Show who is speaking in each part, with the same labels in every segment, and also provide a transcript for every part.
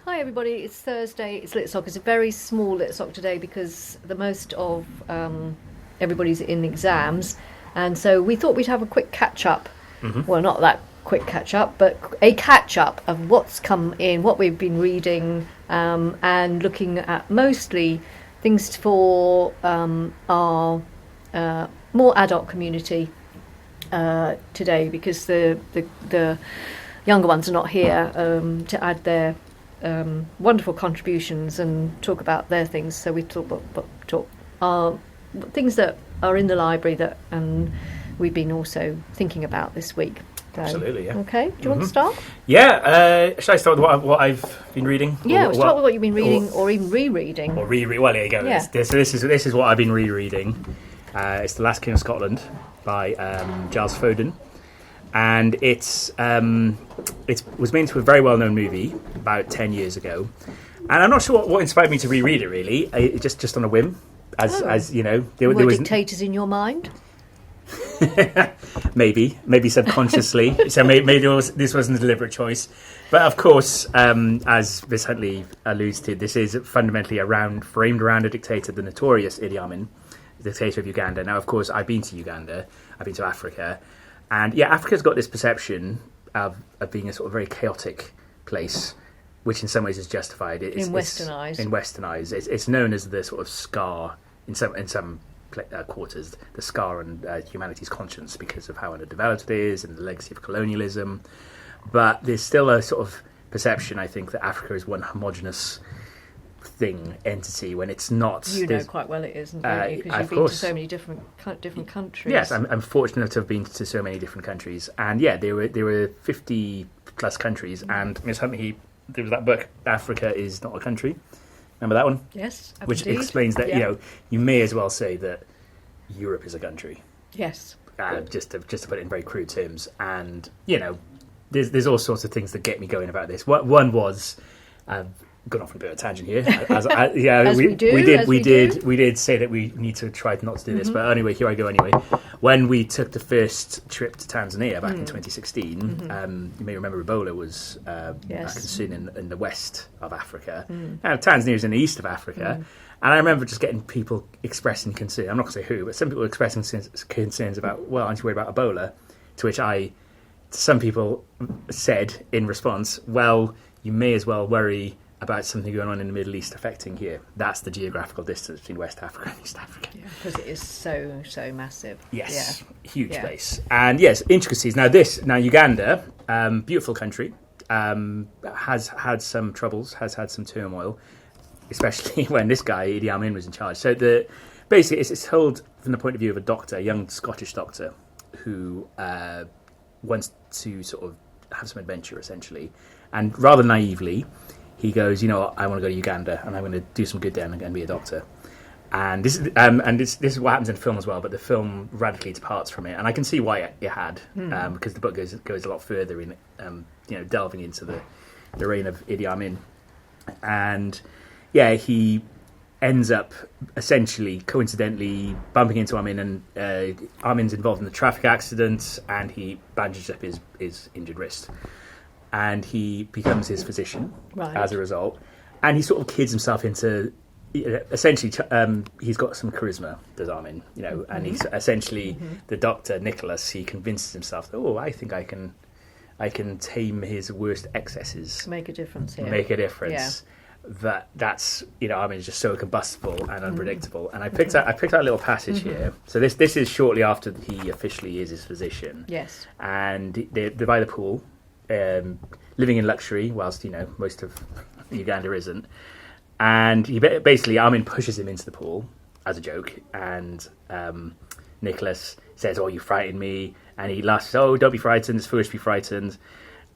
Speaker 1: Hi everybody, it's Thursday, it's Litsoc. It's a very small Litsoc today because the most of everybody's in exams, and so we thought we'd have a quick catch-up. Well, not that quick catch-up, but a catch-up of what's come in, what we've been reading, and looking at mostly things for our more adult community today, because the younger ones are not here to add their wonderful contributions and talk about their things. So we talk things that are in the library that we've been also thinking about this week. So,
Speaker 2: absolutely, yeah.
Speaker 1: Okay, do you want to start?
Speaker 2: Yeah, should I start with what I've been reading?
Speaker 1: Yeah, we'll start with what you've been reading or even rereading.
Speaker 2: Or reread. Well, there you go.
Speaker 1: Yeah.
Speaker 2: So this is what I've been rereading. It's The Last King of Scotland by Giles Foden. And it was made into a very well-known movie about 10 years ago, and I'm not sure what inspired me to reread it. Really, just on a whim, as you know, there was
Speaker 1: dictators in your mind.
Speaker 2: maybe subconsciously. So maybe this wasn't a deliberate choice, but of course, as Miss Huntley alludes to, this is fundamentally framed around a dictator, the notorious Idi Amin, the dictator of Uganda. Now, of course, I've been to Uganda, I've been to Africa. And yeah, Africa's got this perception of being a sort of very chaotic place, which in some ways is justified.
Speaker 1: In Western eyes.
Speaker 2: In Western eyes. It's known as the sort of scar, in some quarters, the scar on humanity's conscience because of how underdeveloped it is and the legacy of colonialism. But there's still a sort of perception, I think, that Africa is one homogenous entity, when it's not.
Speaker 1: You know quite well it isn't, don't you? Because you've been to so many different countries.
Speaker 2: Yes, I'm fortunate to have been to so many different countries, and yeah, there were 50 plus countries. And Miss Huntley, there was that book, Africa is Not a Country. Remember that one?
Speaker 1: Yes,
Speaker 2: which
Speaker 1: indeed.
Speaker 2: Explains that you may as well say that Europe is a country.
Speaker 1: Yes,
Speaker 2: just to put it in very crude terms. And there's all sorts of things that get me going about this. One was. Gone off on a bit of a tangent here. We did say that we need to try not to do this, but anyway, here I go anyway. When we took the first trip to Tanzania back in 2016, you may remember Ebola was a concern in the west of Africa. Now, Tanzania is in the east of Africa, and I remember just getting people expressing concern. I'm not going to say who, but some people expressing concerns about, well, aren't you worried about Ebola? To which some people said in response, well, you may as well worry about something going on in the Middle East affecting here. That's the geographical distance between West Africa and East Africa.
Speaker 1: Yeah, because it is so massive.
Speaker 2: Yes, huge place. And yes, intricacies. Now Uganda, beautiful country, has had some troubles, has had some turmoil, especially when this guy, Idi Amin, was in charge. So basically it's told from the point of view of a doctor, a young Scottish doctor, who wants to sort of have some adventure, essentially. And rather naively, he goes, I want to go to Uganda and I'm going to do some good there and I'm going to be a doctor. And this is what happens in the film as well, but the film radically departs from it. And I can see why it had, because the book goes a lot further in, delving into the reign of Idi Amin. And yeah, he ends up essentially, coincidentally, bumping into Amin, and Amin's involved in the traffic accident, and he bandages up his injured wrist. And he becomes his physician as a result. And he sort of kids himself into, essentially, he's got some charisma, does Amin, and he's essentially the doctor, Nicholas, he convinces himself, I think I can tame his worst excesses.
Speaker 1: Make a difference here.
Speaker 2: Make a difference. Yeah. That's, Amin is just so combustible and unpredictable. And I picked out a little passage here. So this is shortly after he officially is his physician.
Speaker 1: Yes.
Speaker 2: And they're by the pool. Living in luxury, whilst most of Uganda isn't, and he basically Amin pushes him into the pool as a joke, and Nicholas says, "Oh, you frightened me," and he laughs, "Oh, don't be frightened. It's foolish to be frightened."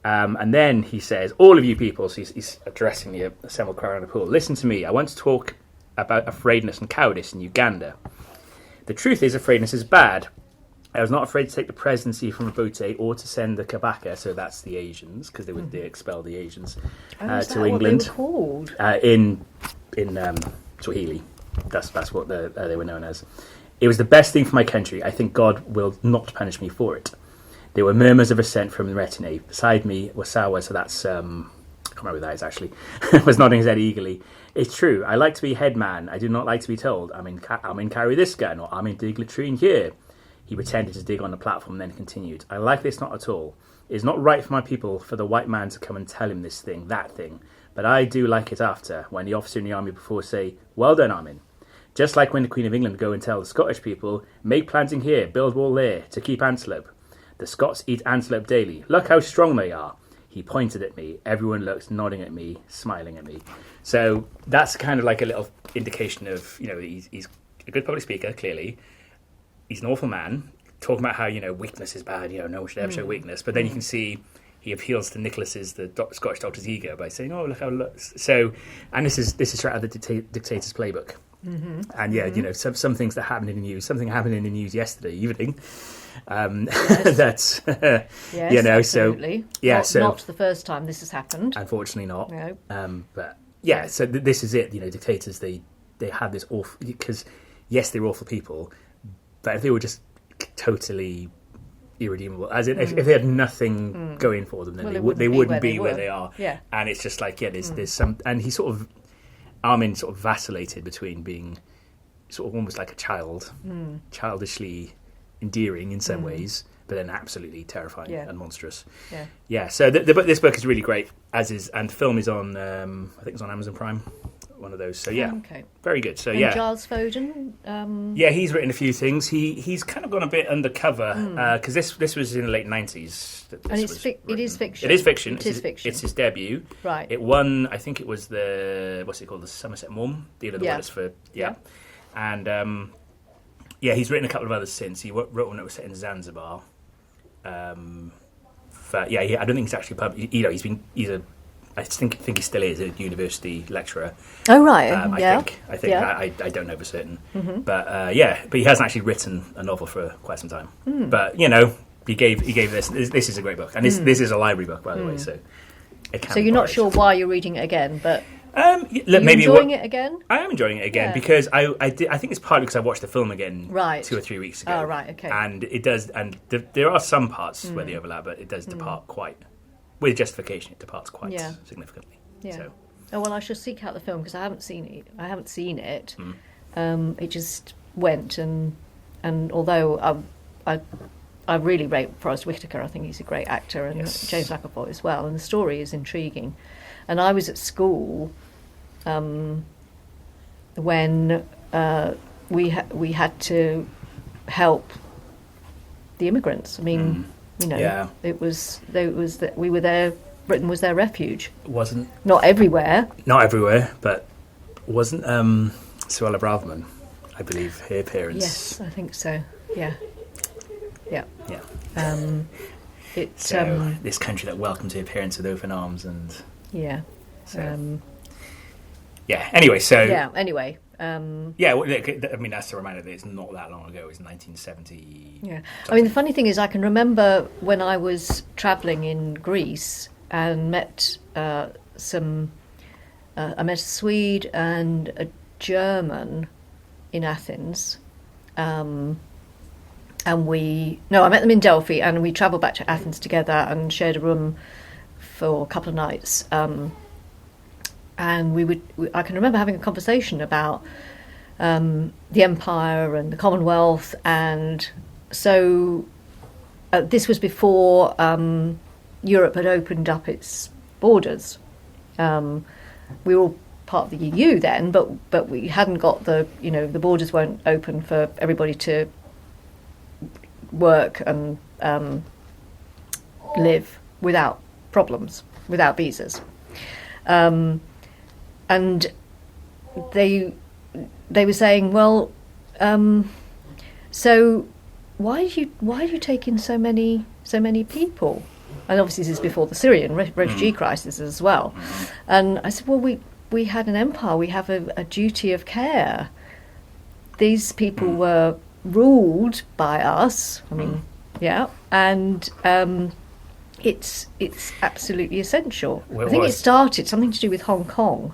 Speaker 2: And then he says, "All of you people," so he's addressing the assembled crowd around the pool. "Listen to me. I want to talk about afraidness and cowardice in Uganda. The truth is, afraidness is bad. I was not afraid to take the presidency from Obote or to send the Kabaka," so that's the Asians, because they expel the Asians, to England.
Speaker 1: What they were called?
Speaker 2: In Swahili. That's what they were known as. "It was the best thing for my country. I think God will not punish me for it. There were murmurs of assent from the retinue. Beside me was Sawa, so that's, I can't can't remember who that is actually, was nodding his head eagerly. It's true. I like to be headman. I do not like to be told, I'm in carry this gun, or I'm in dig latrine here. He pretended to dig on the platform, then continued. I like this not at all. It is not right for my people, for the white man to come and tell him this thing, that thing. But I do like it after, when the officer in the army before say, well done, Armin. Just like when the Queen of England go and tell the Scottish people, make planting here, build wall there, to keep antelope. The Scots eat antelope daily. Look how strong they are. He pointed at me. Everyone looks, nodding at me, smiling at me. So that's kind of like a little indication of, he's a good public speaker, clearly. He's an awful man, talking about how, weakness is bad, no one should ever show weakness. But then you can see he appeals to Nicholas's, the Scottish doctor's ego by saying, oh, look how it looks. So, and this is straight out of the Dictator's Playbook. Mm-hmm. And some things that happened in the news. Something happened in the news yesterday evening.
Speaker 1: Yes.
Speaker 2: That's
Speaker 1: yes, absolutely.
Speaker 2: So
Speaker 1: not the first time this has happened.
Speaker 2: Unfortunately, not.
Speaker 1: No.
Speaker 2: But yeah, so this is it. Dictators they have this awful, because yes, they're awful people, but if they were just totally irredeemable, as in if they had nothing going for them, then they wouldn't be where they are.
Speaker 1: Yeah.
Speaker 2: And it's just like there's some, and he sort of. Armin sort of vacillated between being sort of almost like a child, childishly endearing in some ways, but then absolutely terrifying and monstrous. Yeah. So this book is really great, and the film is on. I think it's on Amazon Prime, one of those. So very good. So
Speaker 1: and Giles Foden.
Speaker 2: He's written a few things. He's kind of gone a bit undercover because this was in the late 90s.
Speaker 1: And it is fiction.
Speaker 2: It is fiction.
Speaker 1: It is fiction.
Speaker 2: It's his debut.
Speaker 1: Right.
Speaker 2: It won. I think it was the Somerset Maugham, the winners for and he's written a couple of others since. He wrote one that was set in Zanzibar. I don't think he's actually published. I think he still is a university lecturer.
Speaker 1: Oh right,
Speaker 2: I think. I don't know for certain, but he hasn't actually written a novel for quite some time. But he gave this. This is a great book, and this is a library book, by the way. So
Speaker 1: you're not sure why you're reading it again, but.
Speaker 2: Maybe
Speaker 1: enjoying it again?
Speaker 2: I am enjoying it again because I think it's partly because I watched the film again 2 or 3 weeks ago.
Speaker 1: Oh, right, okay.
Speaker 2: And it does, and there are some parts where they overlap, but it does depart quite, with justification, it departs quite significantly.
Speaker 1: Yeah.
Speaker 2: So.
Speaker 1: Oh well, I shall seek out the film because I haven't seen it. It just went, and although I really rate Forrest Whitaker, I think he's a great actor, and James McAvoy as well, and the story is intriguing. And I was at school when we had to help the immigrants. I mean, it was that we were there. Britain was their refuge.
Speaker 2: Wasn't
Speaker 1: not everywhere,
Speaker 2: but wasn't Suella Braverman, I believe, her appearance?
Speaker 1: Yes, I think so. Yeah.
Speaker 2: So this country that welcomes her appearance with open arms and.
Speaker 1: Yeah.
Speaker 2: Anyway, so.
Speaker 1: Yeah. Anyway.
Speaker 2: Well, I mean, that's a reminder that it's not that long ago. It was 1970.
Speaker 1: Yeah. I mean, the funny thing is, I can remember when I was travelling in Greece and met I met a Swede and a German in Athens. I met them in Delphi, and we travelled back to Athens together and shared a room for a couple of nights, and I can remember having a conversation about the empire and the Commonwealth, and so this was before Europe had opened up its borders. We were all part of the EU then, but we hadn't got the borders weren't open for everybody to work and live without problems, without visas, and they were saying, well, so why do you take in so many people? And obviously this is before the Syrian refugee crisis as well. And I said, well, we had an empire, we have a duty of care. These people were ruled by us. I mean, and it's absolutely essential. I think it started something to do with Hong Kong,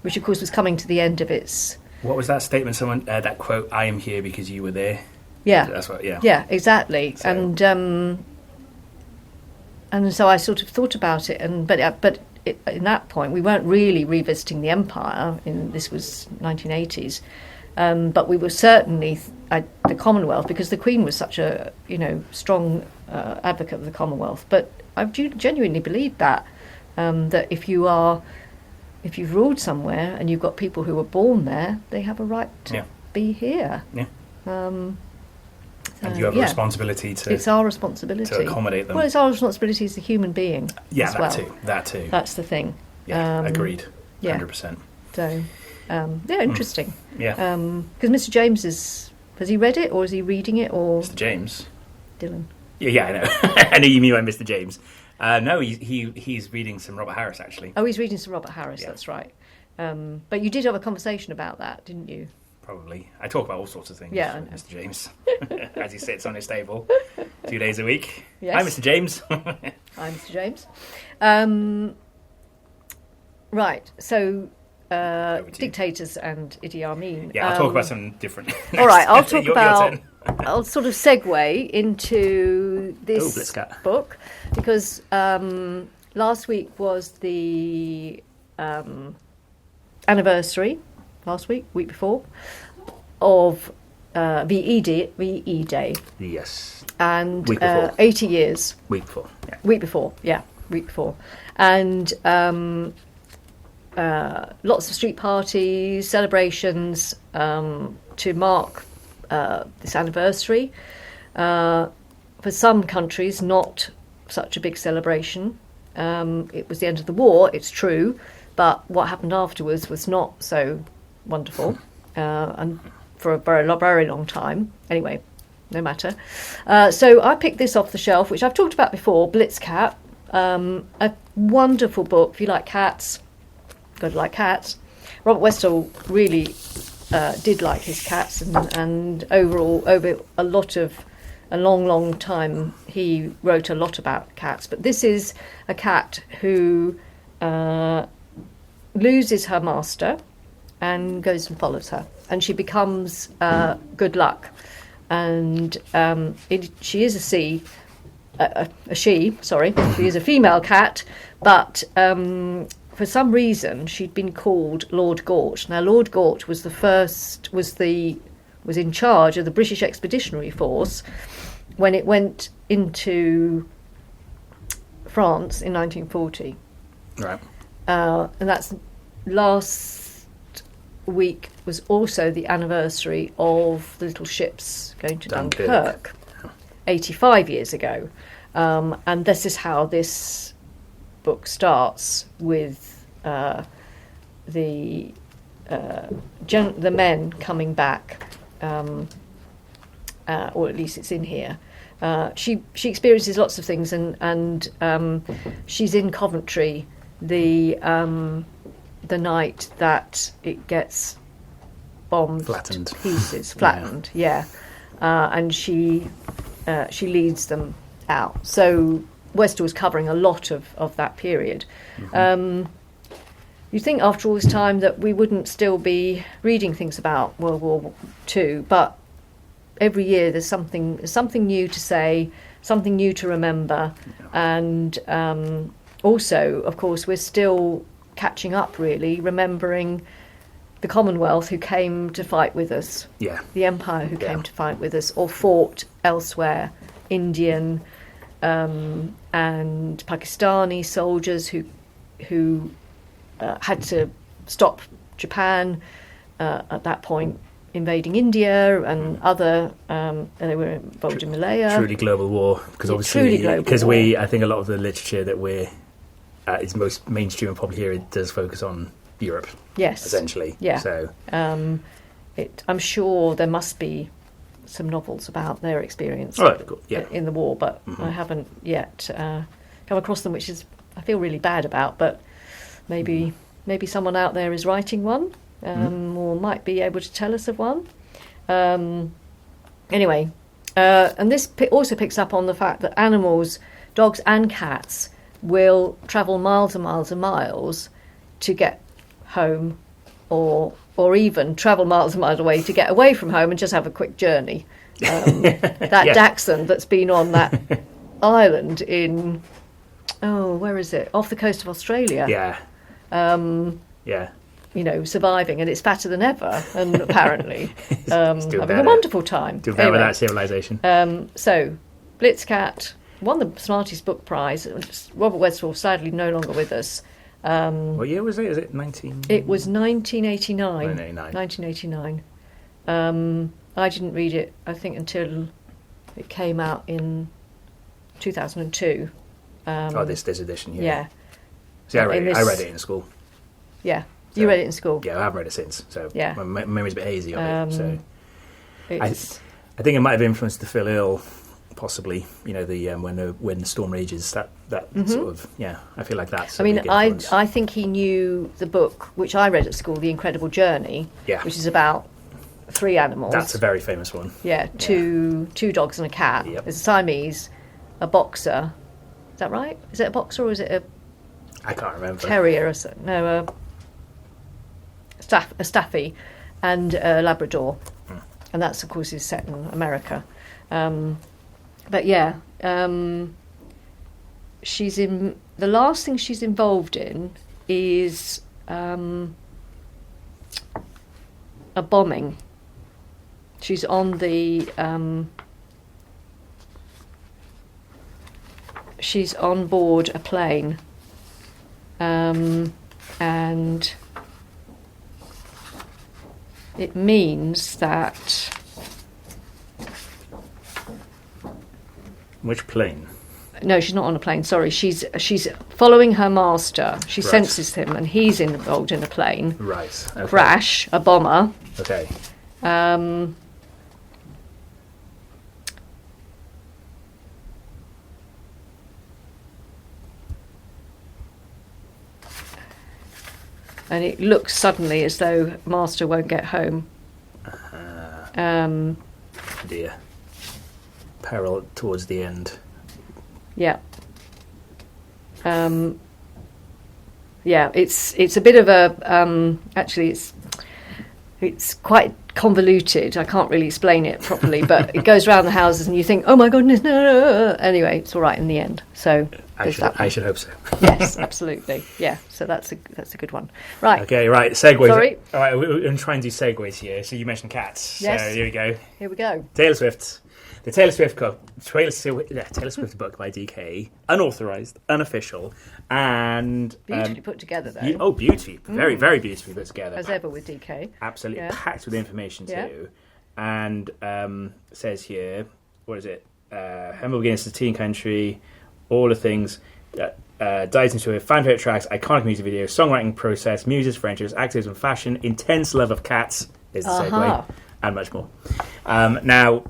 Speaker 1: which of course was coming to the end of its.
Speaker 2: What was that statement? Someone that quote? "I am here because you were there."
Speaker 1: Yeah,
Speaker 2: that's what. Yeah,
Speaker 1: yeah, exactly. So. And so I sort of thought about it, but in that point, we weren't really revisiting the empire. This was 1980s, but we were certainly at the Commonwealth, because the Queen was such a strong advocate of the Commonwealth. But I genuinely believe that if you've ruled somewhere and you've got people who were born there, they have a right to be here.
Speaker 2: Yeah. And you have a responsibility to...
Speaker 1: It's our responsibility.
Speaker 2: To accommodate them.
Speaker 1: Well, it's our responsibility as a human being.
Speaker 2: Yeah,
Speaker 1: as well.
Speaker 2: That too.
Speaker 1: That's the thing.
Speaker 2: Yeah, agreed.
Speaker 1: 100%. So, interesting.
Speaker 2: Yeah.
Speaker 1: Because Mr. James has he read it, or is he reading it, or...
Speaker 2: Mr. James?
Speaker 1: Dylan.
Speaker 2: Yeah, I know. I know you mean by Mr. James. No, he's reading some Robert Harris, actually.
Speaker 1: Oh, he's reading some Robert Harris, that's right. But you did have a conversation about that, didn't you?
Speaker 2: Probably. I talk about all sorts of things with Mr. James, as he sits on his table 2 days a week.
Speaker 1: Yes.
Speaker 2: Hi, Mr. James.
Speaker 1: Hi, Mr. James. Right, so dictators and Idi Amin.
Speaker 2: Yeah, I'll talk about some different...
Speaker 1: All right, I'll talk about... I'll sort of segue into this book, because last week was the anniversary, week before, of VE Day.
Speaker 2: Yes.
Speaker 1: And
Speaker 2: week before.
Speaker 1: 80 years.
Speaker 2: Week before, yeah.
Speaker 1: Week before. And lots of street parties, celebrations to mark this anniversary. For some countries, not such a big celebration. It was the end of the war, it's true, but what happened afterwards was not so wonderful, and for a very long time. Anyway, no matter. So I picked this off the shelf, which I've talked about before, Blitzcat, a wonderful book if you like cats. Got to like cats. Robert Westall really did like his cats, and overall, over a long time, he wrote a lot about cats. But this is a cat who loses her master and goes and follows her, and she becomes good luck. And she is she is a female cat, but for some reason she'd been called Lord Gort. Now Lord Gort was was in charge of the British Expeditionary Force when it went into France in 1940.
Speaker 2: Right.
Speaker 1: And that's last week was also the anniversary of the little ships going to Dunkirk 85 years ago. And this is how this book starts, with the men coming back, or at least it's in here. She experiences lots of things, and she's in Coventry the night that it gets bombed to pieces, flattened, and she leads them out. So Westall was covering a lot of that period. Mm-hmm. You'd think after all this time that we wouldn't still be reading things about World War II, but every year there's something new to say, something new to remember, and also, of course, we're still catching up, really, remembering the Commonwealth who came to fight with us, the Empire who came to fight with us, or fought elsewhere, Indian and Pakistani soldiers who had to stop Japan at that point invading India, and other they were involved in Malaya.
Speaker 2: Truly global war, because obviously I think a lot of the literature that we're is most mainstream and popular here, it does focus on Europe. Yes, essentially. Yeah. So
Speaker 1: I'm sure there must be some novels about their experience in the war, but I haven't yet come across them, which is I feel really bad about. But maybe someone out there is writing one, or might be able to tell us of one. Anyway, and this also picks up on the fact that animals, dogs and cats, will travel miles and miles and miles to get home, or even travel miles and miles away to get away from home and just have a quick journey. That Dachshund that's been on that island in Oh, where is it? Off the coast of Australia.
Speaker 2: Yeah. Yeah.
Speaker 1: Surviving, and it's fatter than ever, and apparently having a wonderful time.
Speaker 2: Doing better with that civilization.
Speaker 1: So, Blitzcat won the Smarties Book Prize. Robert Westall, sadly, no longer with us.
Speaker 2: What year was it? Is it 19?
Speaker 1: It was 1989.
Speaker 2: 1989.
Speaker 1: 1989. I didn't read it, I think, until it came out in 2002.
Speaker 2: This edition, yeah.
Speaker 1: Yeah.
Speaker 2: See, I read it in school.
Speaker 1: Yeah. You read it in school?
Speaker 2: Yeah, I haven't read it since, so
Speaker 1: yeah.
Speaker 2: my memory's a bit hazy on it. So
Speaker 1: I
Speaker 2: think it might have influenced the Phil Earle, possibly. When the storm rages, that sort of I feel like that's.
Speaker 1: I think he knew the book which I read at school, The Incredible Journey, which is about 3 animals.
Speaker 2: That's a very famous one.
Speaker 1: Yeah, two dogs and a cat.
Speaker 2: Yep.
Speaker 1: There's a Siamese, a boxer. Is that right? Is it a boxer or is it
Speaker 2: I can't remember.
Speaker 1: Terrier? A Staffy, and a Labrador, and that's of course is set in America. But yeah, she's in. The last thing she's involved in is a bombing. She's on the. She's on board a plane, and it means that.
Speaker 2: Which plane?
Speaker 1: No, she's not on a plane. Sorry, she's following her master. She senses him, and he's involved in a plane.
Speaker 2: Right. Okay.
Speaker 1: Crash, a bomber.
Speaker 2: Okay.
Speaker 1: And it looks suddenly as though Master won't get home.
Speaker 2: Dear. Peril towards the end.
Speaker 1: Yeah. Yeah, it's a bit of a actually it's quite convoluted. I can't really explain it properly, but it goes around the houses and you think, oh my goodness, no. Anyway, it's all right in the end. So
Speaker 2: I should hope so.
Speaker 1: Yes, absolutely. Yeah, so that's a good one. Right.
Speaker 2: Okay, right. Segues.
Speaker 1: Sorry.
Speaker 2: All right, we're going to try and do segues here. So you mentioned cats.
Speaker 1: Yes.
Speaker 2: So here we go.
Speaker 1: Here we go.
Speaker 2: Taylor Swift. The Taylor Swift book by DK, unauthorized, unofficial, and
Speaker 1: beautifully put together, though.
Speaker 2: Beauty, very, very beautifully put together,
Speaker 1: as ever with DK.
Speaker 2: Absolutely packed with information too, and says here, what is it? Humble beginnings to teen country, all the things. Dives into fan favorite tracks, iconic music videos, songwriting process, muses, friendships, activism, fashion, intense love of cats is the segue, and much more. Now.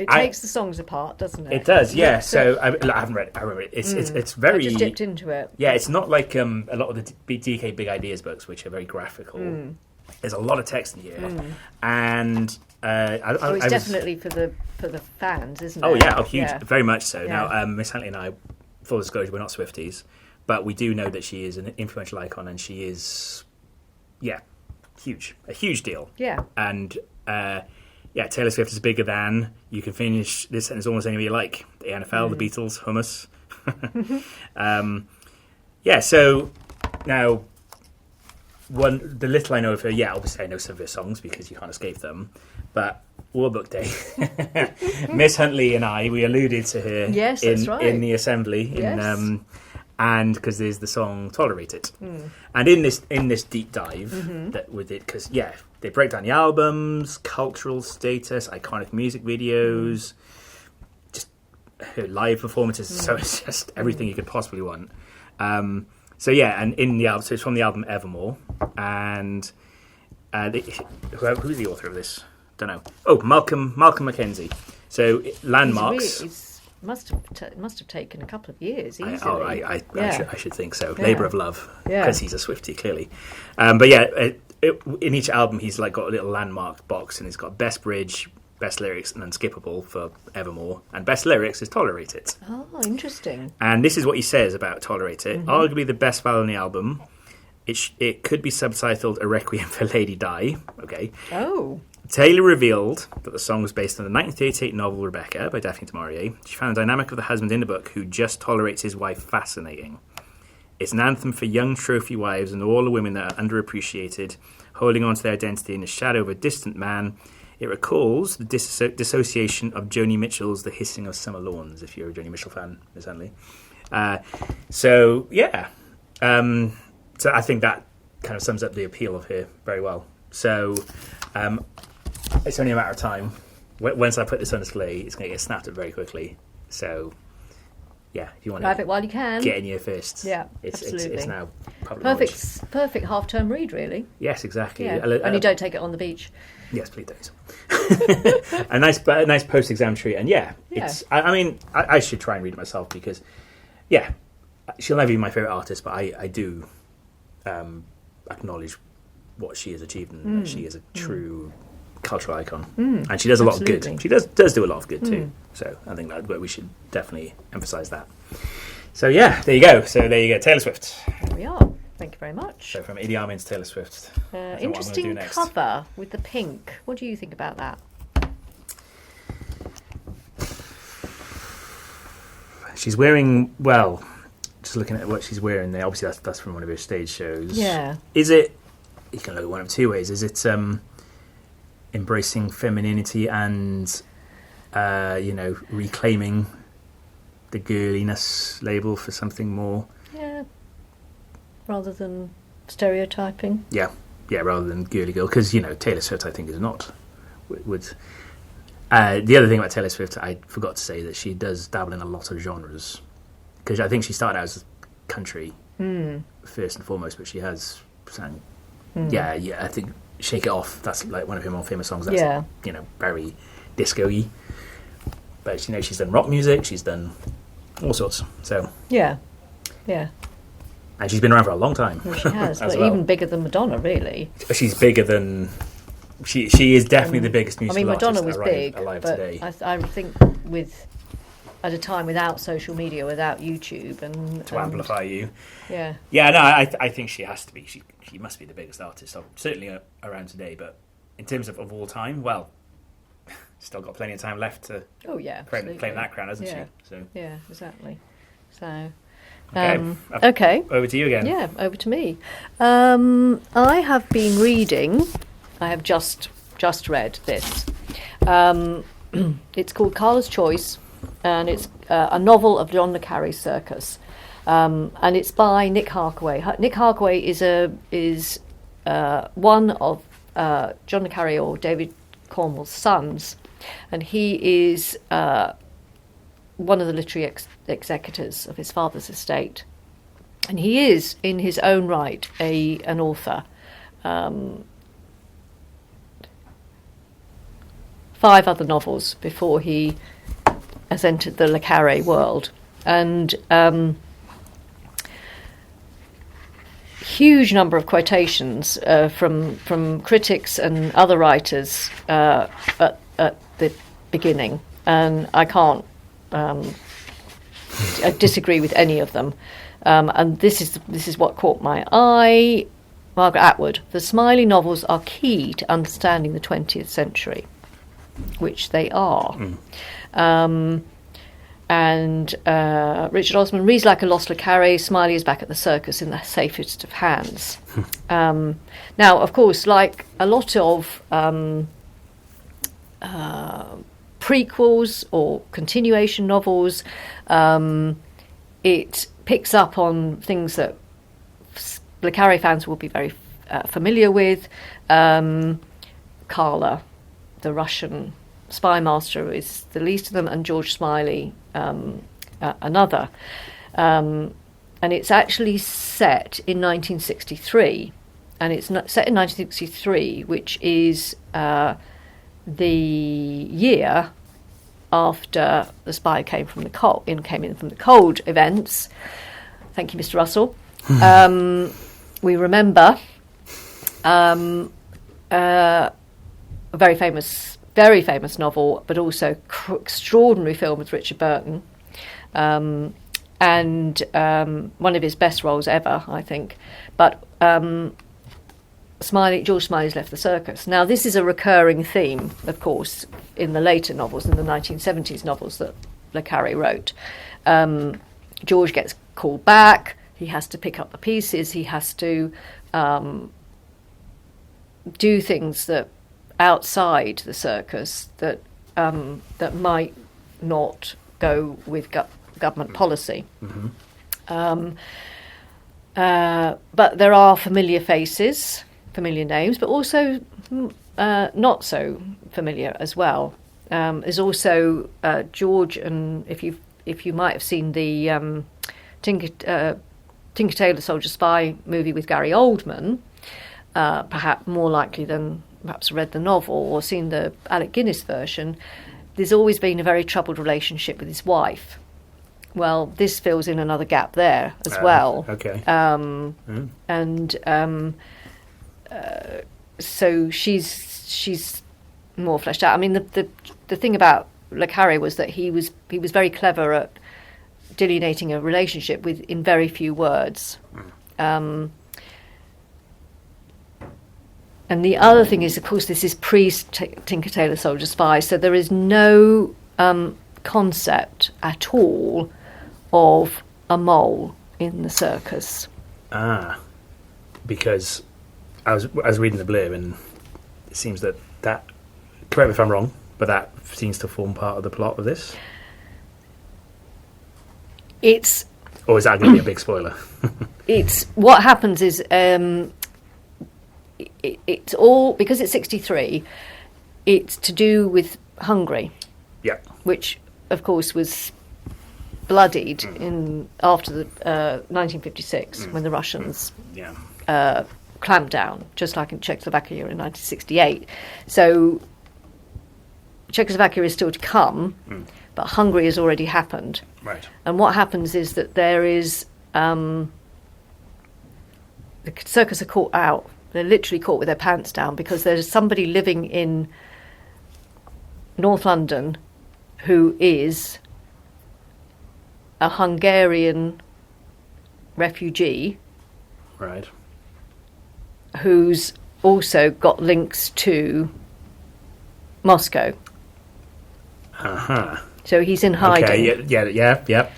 Speaker 1: It takes the songs apart, doesn't it?
Speaker 2: It does, yeah. So I haven't read it. I remember it. It's very.
Speaker 1: I just dipped into it.
Speaker 2: Yeah, it's not like a lot of the DK Big Ideas books, which are very graphical. There's a lot of text in here, and
Speaker 1: it's definitely for the fans, isn't it?
Speaker 2: Oh yeah, huge, very much so.
Speaker 1: Yeah.
Speaker 2: Now, Miss Huntley and I, full disclosure, we're not Swifties, but we do know that she is an influential icon, and she is, huge, a huge deal.
Speaker 1: Yeah,
Speaker 2: and. Taylor Swift is bigger than. You can finish this sentence almost any way you like. The NFL, the Beatles, hummus. So now, the little I know of her, obviously I know some of her songs because you can't escape them. But World Book Day, Miss Huntley and I, we alluded to her in the assembly.
Speaker 1: Yes.
Speaker 2: And because there's the song "Tolerate It," and in this deep dive that with it, because they break down the albums, cultural status, iconic music videos, just her live performances. So it's just everything you could possibly want. And in the album, so it's from the album Evermore, and who's the author of this? Don't know. Oh, Malcolm Mackenzie. So Landmarks.
Speaker 1: Must have taken a couple of years easily.
Speaker 2: I should think so. Labour of love, because he's a Swiftie clearly. In each album he's got a little landmark box, and he's got best bridge, best lyrics, and unskippable for Evermore, and best lyrics is Tolerate It.
Speaker 1: Oh, interesting.
Speaker 2: And this is what he says about Tolerate It. Arguably the best ballad on the album. It could be subtitled A Requiem for Lady Di. Okay.
Speaker 1: Oh.
Speaker 2: Taylor revealed that the song was based on the 1988 novel Rebecca by Daphne du Maurier. She found the dynamic of the husband in the book who just tolerates his wife fascinating. It's an anthem for young trophy wives and all the women that are underappreciated, holding on to their identity in the shadow of a distant man. It recalls the dissociation of Joni Mitchell's The Hissing of Summer Lawns, if you're a Joni Mitchell fan, Miss Huntley. So I think that kind of sums up the appeal of her very well. So it's only a matter of time. Once I put this on display, it's going to get snapped up very quickly. So, yeah, if you want
Speaker 1: grab it while you can,
Speaker 2: get in here first.
Speaker 1: Yeah,
Speaker 2: it's
Speaker 1: absolutely.
Speaker 2: It's now public knowledge.
Speaker 1: Perfect half-term read, really.
Speaker 2: Yes, exactly.
Speaker 1: Yeah. Only don't take it on the beach.
Speaker 2: Yes, please don't. a nice post-exam treat, and it's. I mean, I should try and read it myself because, she'll never be my favourite artist, but I do acknowledge what she has achieved, and that she is a true cultural icon, and she does a lot of good. She does do a lot of good too. So I think that we should definitely emphasise that. So there you go. Taylor Swift.
Speaker 1: There we are. Thank you very much.
Speaker 2: So from Idi Amin to Taylor Swift.
Speaker 1: Interesting cover with the pink. What do you think about that?
Speaker 2: She's wearing, well, just looking at what she's wearing there, obviously that's from one of her stage shows.
Speaker 1: Yeah.
Speaker 2: Is it, you can look at one of two ways, is it embracing femininity and, reclaiming the girliness label for something more?
Speaker 1: Yeah. Rather than stereotyping.
Speaker 2: Yeah, rather than girly girl, because Taylor Swift I think is not. The other thing about Taylor Swift, I forgot to say that she does dabble in a lot of genres, because I think she started out as country first and foremost, but she has sang. I think "Shake It Off." That's like one of her more famous songs. That's very disco-y. But she's done rock music. She's done all sorts. So
Speaker 1: yeah.
Speaker 2: And she's been around for a long time.
Speaker 1: Well, she has, but
Speaker 2: well.
Speaker 1: Even bigger than Madonna, really.
Speaker 2: She's bigger than... She is definitely the biggest musical
Speaker 1: Madonna
Speaker 2: artist
Speaker 1: was big,
Speaker 2: alive
Speaker 1: but
Speaker 2: today.
Speaker 1: I think at a time without social media, without YouTube, and
Speaker 2: to amplify you.
Speaker 1: Yeah.
Speaker 2: Yeah, no, I think she has to be. She must be the biggest artist, certainly around today. But in terms of all time, well, still got plenty of time left to claim that crown, hasn't she? So
Speaker 1: yeah, exactly. So...
Speaker 2: Okay. Over to you again.
Speaker 1: Yeah, over to me. I have been reading. I have just read this. It's called Carla's Choice, and it's a novel of John le Carre's Circus, and it's by Nick Harkaway. Nick Harkaway is one of John le Carre or David Cornwell's sons, and he is one of the literary executors of his father's estate, and he is in his own right an author. 5 other novels before he has entered the le Carre world, and huge number of quotations from critics and other writers at the beginning, and I can't I disagree with any of them, and this is what caught my eye. Margaret Atwood: the Smiley novels are key to understanding the 20th century, which they are. And Richard Osman reads like a lost le Carre. Smiley is back at the circus in the safest of hands. Now, of course, like a lot of prequels or continuation novels, it picks up on things that le Carre fans will be very familiar with. Carla, the Russian spy master, is the least of them, and George Smiley, another. And it's actually set in 1963, and it's set in 1963, which is the year after the spy came in from the cold events. Thank you, Mr. Russell. We remember a very famous novel, but also extraordinary film with Richard Burton, and one of his best roles ever, I think. But George Smiley's left the circus. Now, this is a recurring theme, of course, in the later novels, in the 1970s novels that Le Carré wrote. George gets called back. He has to pick up the pieces. He has to do things that outside the circus that might not go with government policy.
Speaker 2: Mm-hmm.
Speaker 1: But there are familiar faces, familiar names, but also not so familiar as well. There's also George, and if you might have seen the Tinker Tailor Soldier Spy movie with Gary Oldman, perhaps more likely than perhaps read the novel or seen the Alec Guinness version, there's always been a very troubled relationship with his wife. Well, this fills in another gap there as well.
Speaker 2: Okay.
Speaker 1: And so she's more fleshed out. I mean, the thing about Le Carré was that he was very clever at delineating a relationship in very few words. And the other thing is, of course, this is pre-Tinker Tailor Soldier Spy, so there is no concept at all of a mole in the circus.
Speaker 2: Because I was reading the blurb, and it seems that correct me if I'm wrong, but that seems to form part of the plot of this. Or is that going to be a big spoiler?
Speaker 1: It's what happens is it's all, because it's 63, it's to do with Hungary.
Speaker 2: Yeah.
Speaker 1: Which, of course, was bloodied after the 1956 when the Russians clamped down, just like in Czechoslovakia in 1968. So Czechoslovakia is still to come, but Hungary has already happened.
Speaker 2: Right.
Speaker 1: And what happens is that there is the circus are caught out. They're literally caught with their pants down because there's somebody living in North London who is a Hungarian refugee.
Speaker 2: Right.
Speaker 1: Who's also got links to Moscow. So he's in hiding.
Speaker 2: Okay, yeah.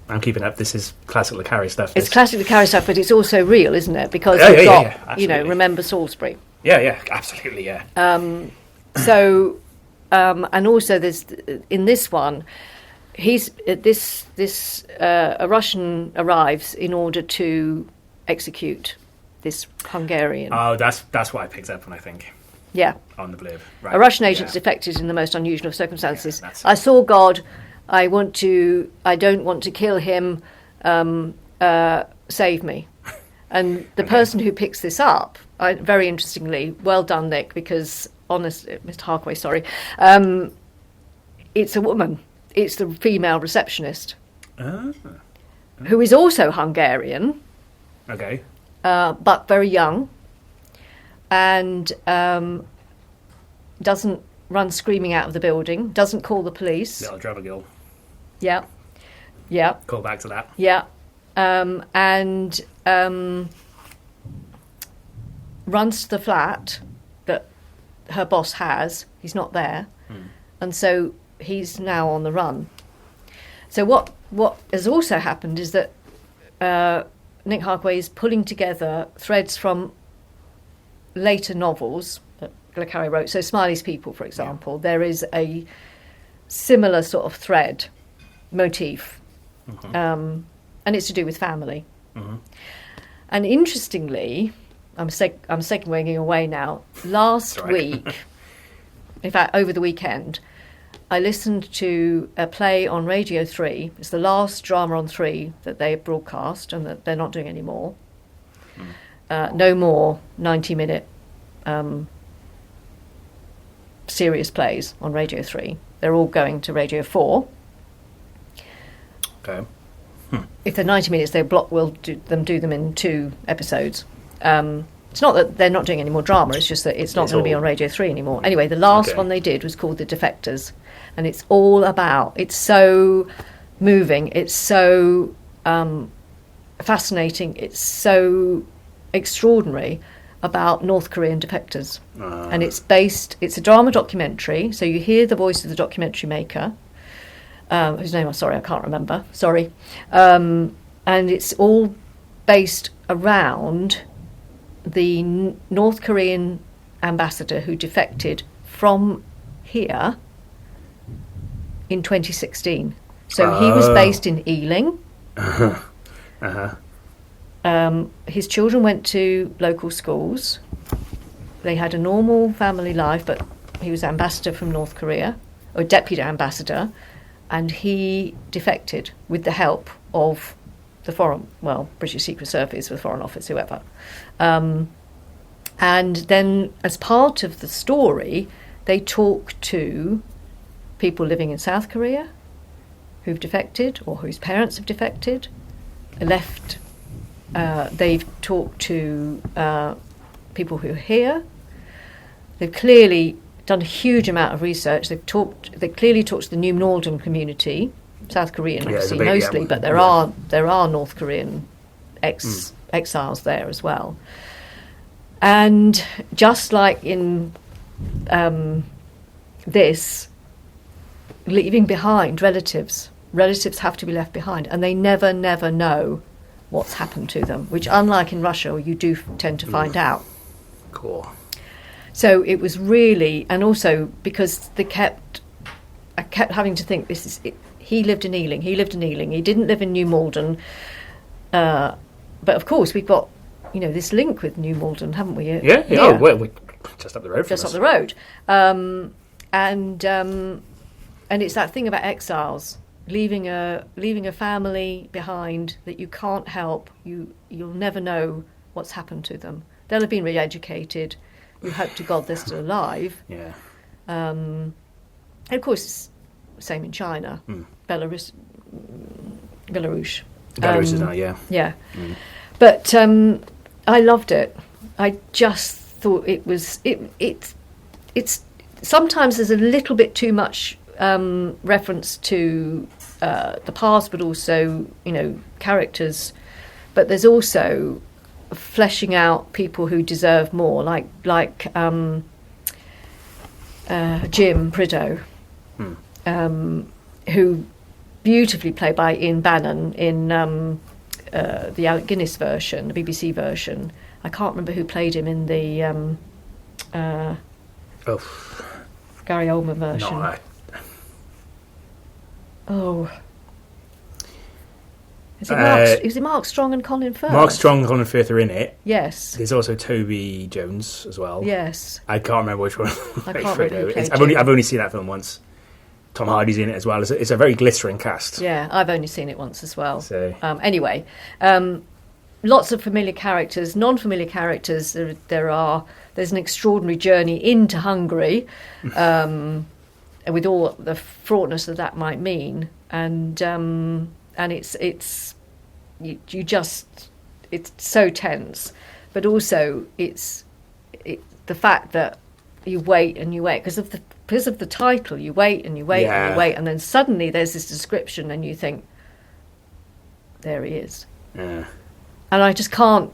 Speaker 2: I'm keeping up. This is classic Le Carré stuff.
Speaker 1: It's classic Le Carré stuff, but it's also real, isn't it? Because you've got, remember Salisbury.
Speaker 2: Yeah, absolutely, yeah.
Speaker 1: And also there's, in this one, a Russian arrives in order to execute this Hungarian.
Speaker 2: Oh, that's what I picked up on, I think.
Speaker 1: Yeah.
Speaker 2: On the blurb. Right.
Speaker 1: A Russian agent's defected in the most unusual of circumstances.
Speaker 2: Yeah,
Speaker 1: I saw God. I don't want to kill him. Save me. And the person who picks this up, very interestingly, well done, Nick, because Mr. Harkway, sorry, it's a woman. It's the female receptionist, who is also Hungarian.
Speaker 2: Okay.
Speaker 1: But very young, and doesn't run screaming out of the building, doesn't call the police.
Speaker 2: Little drummer girl.
Speaker 1: Yeah.
Speaker 2: Call back to that.
Speaker 1: Yeah. And runs to the flat that her boss has. He's not there. And so he's now on the run. So what has also happened is that Nick Harkway is pulling together threads from later novels that Le Carré wrote. So Smiley's People, for example, there is a similar sort of thread, motif, and it's to do with family. And interestingly, I'm segueing away now. Last week, in fact, over the weekend, I listened to a play on Radio 3. It's the last drama on 3 that they broadcast and that they're not doing anymore. No more 90-minute serious plays on Radio 3. They're all going to Radio 4.
Speaker 2: Okay.
Speaker 1: If they're 90 minutes, we'll do them in 2 episodes. It's not that they're not doing any more drama, it's just that it's not going to be on Radio 3 anymore. Anyway, the last one they did was called The Defectors, and it's all about, it's so moving, it's so fascinating, it's so extraordinary about North Korean defectors. And it's a drama documentary, so you hear the voice of the documentary maker, whose name I can't remember, and it's all based around the North Korean ambassador who defected from here in 2016. So he was based in Ealing. His children went to local schools. They had a normal family life, but he was ambassador from North Korea, or deputy ambassador, and he defected with the help of the British Secret Service, the Foreign Office, whoever. And then, as part of the story, they talk to people living in South Korea who've defected or whose parents have defected, left. They've talked to people who are here. They've clearly done a huge amount of research. They clearly talked to the New Northern community, South Korean obviously mostly, but there are North Korean exiles there as well. And just like in this, leaving behind relatives have to be left behind, and they never know what's happened to them, which, unlike in Russia, you do tend to find out.
Speaker 2: Cool.
Speaker 1: So it was really, and also because I kept having to think, this is it. He lived in Ealing. He didn't live in New Malden. But of course, we've got this link with New Malden, haven't we?
Speaker 2: Yeah. Oh, well, we're just up the road.
Speaker 1: Up the road. And it's that thing about exiles, leaving a family behind that you can't help. You'll never know what's happened to them. They'll have been re-educated. You hope to God they're still alive.
Speaker 2: Yeah.
Speaker 1: And of course, it's the same in China, Belarus.
Speaker 2: Belarus is now, yeah.
Speaker 1: Yeah. But I loved it. I just thought it was it's sometimes there's a little bit too much reference to the past, but also characters. But there's also fleshing out people who deserve more, like Jim Prideaux, who beautifully played by Ian Bannon in the Alec Guinness version, the BBC version. I can't remember who played him in the Gary Oldman version.
Speaker 2: No,
Speaker 1: Is it Mark Strong and Colin Firth?
Speaker 2: Mark Strong and Colin Firth are in it.
Speaker 1: Yes.
Speaker 2: There's also Toby Jones as well.
Speaker 1: Yes.
Speaker 2: I can't remember which one.
Speaker 1: I can't remember.
Speaker 2: I've only seen that film once. Tom Hardy's in it as well. It's a very glittering cast.
Speaker 1: Yeah, I've only seen it once as well.
Speaker 2: So.
Speaker 1: Anyway, lots of familiar characters, non-familiar characters. There's an extraordinary journey into Hungary, with all the fraughtness that might mean, and it's so tense, but also it's the fact that you wait and you wait because of the title. You wait and you wait and you wait, and then suddenly there's this description, and you think, there he is.
Speaker 2: Yeah.
Speaker 1: And I just can't.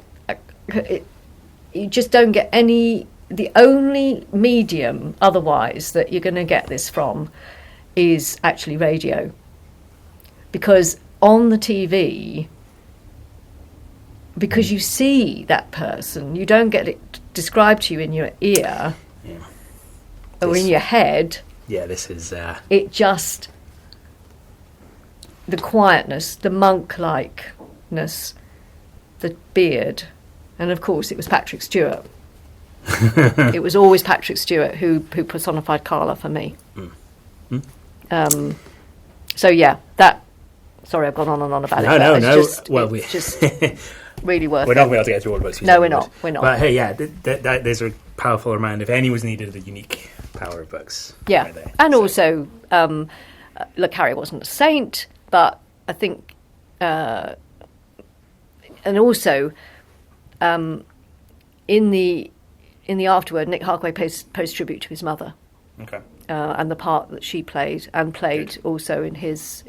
Speaker 1: You just don't get any. The only medium otherwise that you're going to get this from is actually radio, because on the TV, because you see that person, you don't get it described to you in your ear or in your head.
Speaker 2: Yeah, this is...
Speaker 1: It just... The quietness, the monk-likeness, the beard, and of course it was Patrick Stewart. It was always Patrick Stewart who personified Carla for me. So yeah, that... Sorry, I've gone on and on about it.
Speaker 2: No.
Speaker 1: It's just really worth it.
Speaker 2: We're not going to be able to get through all the books.
Speaker 1: No, we're not.
Speaker 2: But hey, yeah, there's a powerful amount. If any was needed, a unique power of books.
Speaker 1: Yeah,
Speaker 2: right there.
Speaker 1: And also, Le Carre wasn't a saint, but I think, and also, in the afterword, Nick Harkaway pays tribute to his mother.
Speaker 2: Okay.
Speaker 1: And the part that she played
Speaker 2: Good.
Speaker 1: also in his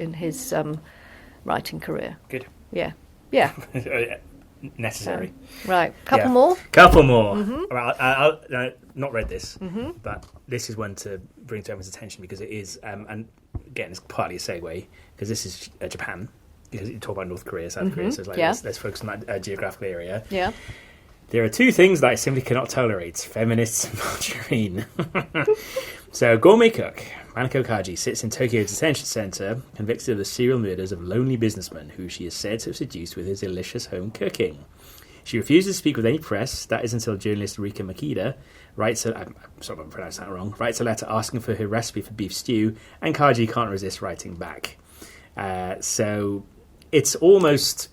Speaker 1: writing career.
Speaker 2: Good.
Speaker 1: Yeah.
Speaker 2: necessary.
Speaker 1: Right, couple more.
Speaker 2: Couple more. Well, I'll not read this, but this is one to bring to everyone's attention because it is, and again, it's partly a segue because this is Japan. Because you talk about North Korea, South Korea, so it's like let's focus on that geographical area.
Speaker 1: Yeah.
Speaker 2: There are two things that I simply cannot tolerate: feminists and margarine. So, gourmet cook Manako Kaji sits in Tokyo's detention center, convicted of the serial murders of lonely businessmen who she is said to have seduced with her delicious home cooking. She refuses to speak with any press. That is until journalist Rika Makida writes a letter asking for her recipe for beef stew, and Kaji can't resist writing back. So it's almost,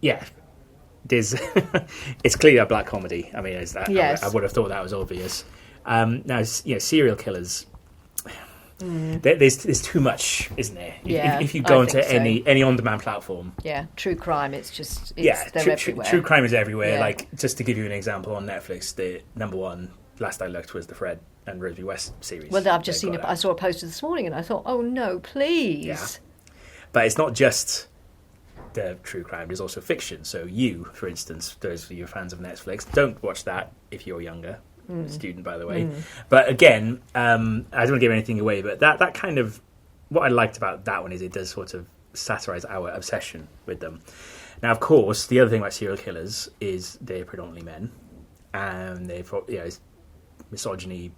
Speaker 2: there's it's clearly a black comedy. I mean, is that?
Speaker 1: Yes.
Speaker 2: I would have thought that was obvious. Now, serial killers. There's too much, isn't there? If you go onto any on-demand platform.
Speaker 1: Yeah, true crime. They're everywhere.
Speaker 2: True crime is everywhere.
Speaker 1: Yeah.
Speaker 2: Like, just to give you an example, on Netflix, the number one last I looked was the Fred and Rosie West series.
Speaker 1: Well, I've just seen it. I saw a poster this morning, and I thought, oh no, please.
Speaker 2: Yeah. But it's not just the true crime. There's also fiction. So you, for instance, those of you fans of Netflix, don't watch that if you're younger. Student, by the way. But again, I don't want to give anything away, but that kind of, what I liked about that one is it does sort of satirize our obsession with them. Now, of course, the other thing about serial killers is they're predominantly men, and they've it's misogyny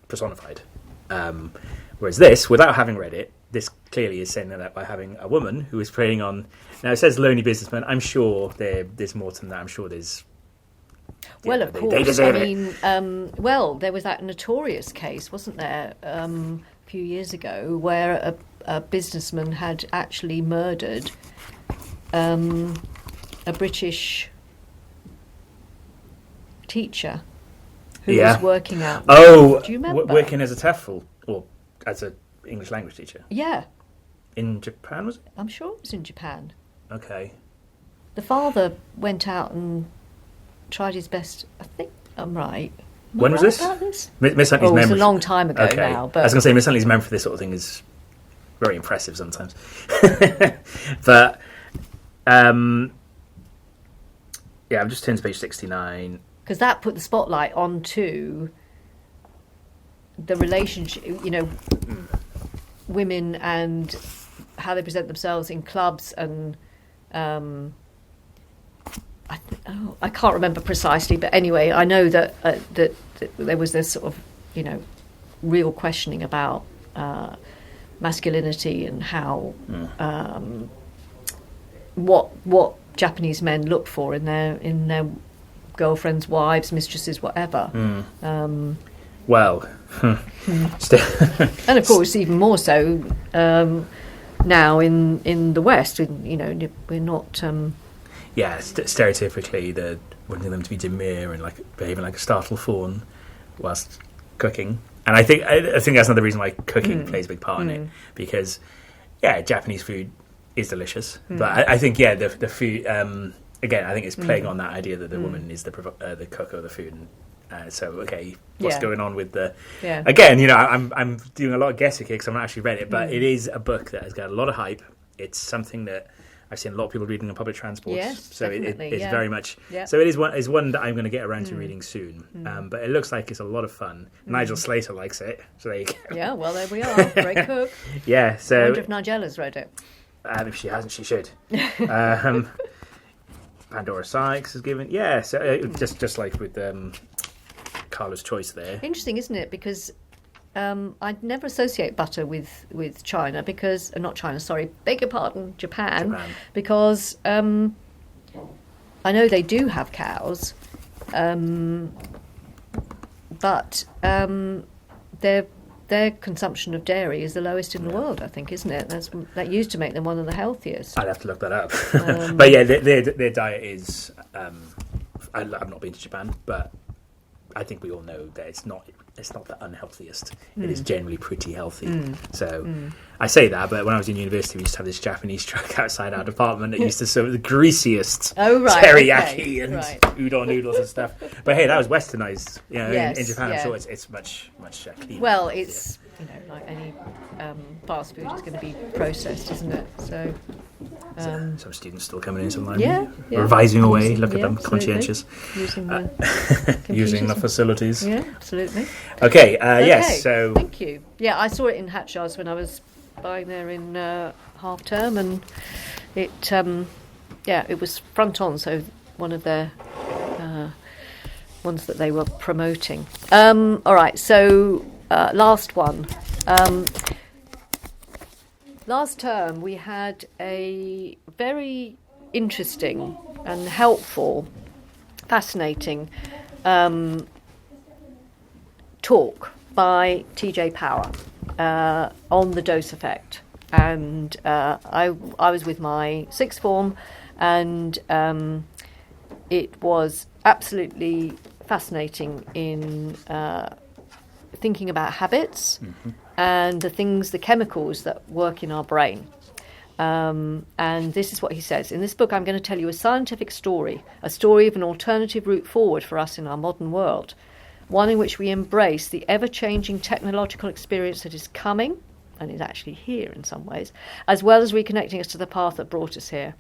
Speaker 2: personified. Whereas this, without having read it, this clearly is saying that by having a woman who is preying on. Now it says lonely businessman. I'm sure there's more to that. I'm sure there's.
Speaker 1: Well, of course.
Speaker 2: They deserve
Speaker 1: it. There was that notorious case, wasn't there, a few years ago, where a businessman had actually murdered a British teacher who was working out.
Speaker 2: Oh,
Speaker 1: do you remember?
Speaker 2: Working as a TEFL or as an English language teacher?
Speaker 1: Yeah.
Speaker 2: In Japan, was it?
Speaker 1: I'm sure it was in Japan.
Speaker 2: Okay.
Speaker 1: The father went out and tried his best. I think I'm right.
Speaker 2: When was this? Miss Huntley's memory.
Speaker 1: It was a long time ago now. But
Speaker 2: I was going to say, Miss Huntley's memory for this sort of thing is very impressive sometimes. But, I'm just turning to page 69.
Speaker 1: Because that put the spotlight onto the relationship, women and how they present themselves in clubs and... I can't remember precisely, but anyway, I know that there was this sort of, real questioning about masculinity and how what Japanese men look for in their girlfriends, wives, mistresses, whatever.
Speaker 2: Well,
Speaker 1: and of course, even more so now in the West. We're not.
Speaker 2: Stereotypically, they're wanting them to be demure and like behaving like a startled fawn whilst cooking. And I think that's another reason why cooking plays a big part in it, because Japanese food is delicious, but I think the food again, I think it's playing on that idea that the woman is the cook of the food. And what's going on with the? Yeah. Again, I'm doing a lot of guessing here because I've not actually read it, but it is a book that has got a lot of hype. It's something that I've seen a lot of people reading on public transport.
Speaker 1: Yes,
Speaker 2: so it's very much.
Speaker 1: Yeah.
Speaker 2: So it is one that I'm going to get around to reading soon. But it looks like it's a lot of fun. Nigel Slater likes it, so there you go. Yeah,
Speaker 1: well there we are. Great cook.
Speaker 2: Yeah. So
Speaker 1: I wonder if Nigella's read it.
Speaker 2: If she hasn't, she should. Pandora Sykes is given. Yeah. So just like with Carla's choice there.
Speaker 1: Interesting, isn't it? Because I'd never associate butter with China because not China. Sorry, beg your pardon, Japan. Because I know they do have cows, but their consumption of dairy is the lowest in the world. I think, isn't it? That used to make them one of the healthiest.
Speaker 2: I'd have to look that up. But their diet is. I've not been to Japan, but I think we all know that it's not the unhealthiest. It is generally pretty healthy. I say that, but when I was in university, we used to have this Japanese truck outside our department that used to serve the greasiest teriyaki and udon noodles and stuff. But hey, that was westernized. In Japan, I'm sure it's much cleaner.
Speaker 1: Well, it's like any fast food, it's going to be processed, isn't it? So.
Speaker 2: Some students still coming in sometimes.
Speaker 1: Yeah.
Speaker 2: Revising away. Look at them,
Speaker 1: absolutely.
Speaker 2: conscientious.
Speaker 1: Using the
Speaker 2: Using the facilities.
Speaker 1: Yeah, absolutely.
Speaker 2: Okay. Yes. So.
Speaker 1: Thank you. Yeah, I saw it in Hatchards when I was buying there in half term, and it it was front on. So one of their ones that they were promoting. All right. So last one. Last term, we had a very interesting and helpful, fascinating talk by TJ Power on the dose effect. And I was with my sixth form, and it was absolutely fascinating in thinking about habits. Mm-hmm. And the chemicals that work in our brain. And this is what he says. In this book, I'm going to tell you a scientific story, a story of an alternative route forward for us in our modern world, one in which we embrace the ever-changing technological experience that is coming, and is actually here in some ways, as well as reconnecting us to the path that brought us here.